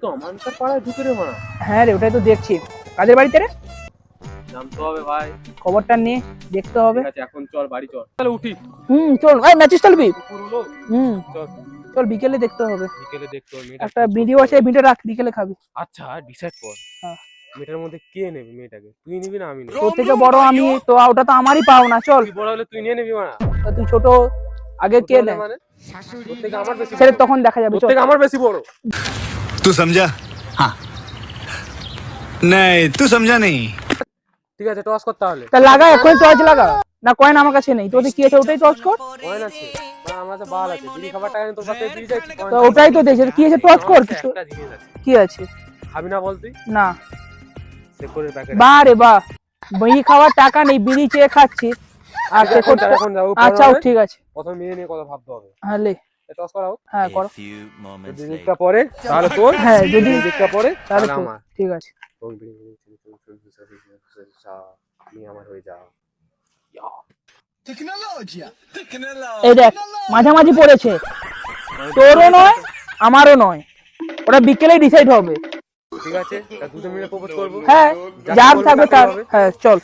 তো মানকার পাড়ায় ঢুকে রে মানা। হ্যাঁ রে, ওটাই তো দেখছি। কাদের বাড়িতে রে? জানতে হবে ভাই। খবরটা নিয়ে দেখতে হবে। ঠিক আছে, এখন চল বাড়ি চল, তাহলে উঠি। চল ভাই, ম্যাচেস চলবি। দুপুর হলো, চল চল বিকেলে দেখতে হবে। বিকেলে দেখতে হবে মেয়েটা। একটা ভিডিও আছে, ভিডিও রাখ, বিকেলে খাবি। আচ্ছা ডিসাইড কর, হ্যাঁ। মেয়েটার মধ্যে কে নেবে মেয়েটাকে? তুই নিবি না আমি নেব? তোর থেকে বড় আমি, তো ওটা তো আমারই পাওনা। চল। তুই বড় হলে তুই নিয়ে নিবি মানা। তা তুই ছোট, আগে কে নেয় মানে তোর থেকে আমার বেশি সেটা বড়। তখন দেখা যাবে। তোর চল। থেকে আমার বেশি বড়। तू समझा? हाँ नहीं तू समझा नहीं। ঠিক আছে, টস কর তাহলে। তা লাগা, এখন টর্চ লাগা। না কয়েন আমার কাছে নেই, তোদের কি আছে ওটাই টর্চ কর। কয়েন আছে না, আমার কাছে বাল আছে। বিড়ি খাবার টাকা নেই তোর কাছে, বিড়ি চাইছিস? তো ওটাই তো দেখছি, কি আছে টর্চ কর। কিছু একটা জিনিস আছে, কি আছে? খাবি না বল তুই? না। শেকরের প্যাকেট। বাহ রে বাহ, বিড়ি খাওয়ার টাকা নেই, বিড়ি চেয়ে খাচ্ছি। আর এখন যাও। আচ্ছা ঠিক আছে। প্রথম মেয়ে নিয়ে কথা ভাবতে হবে। হ্যাঁ লে। টস করাও। হ্যাঁ করো। যদি দিকটা পরে তাহলে তোর, হ্যাঁ যদি দিকটা পরে তাহলে তাহলে তোর। আমার। ঠিক আছে। তুমি আমার হয়ে যাও। এই দেখ, মাঝামাঝি পড়েছে, তোরও নয় আমারও নয়। ওটা বিকেলেই ডিসাইড হবে। ঠিক আছে, তা দুজন মিলে প্রপোজ করবো। হ্যাঁ, যাকে যার বলবো থাকবে তাকে তার। হবে। হ্যাঁ চল।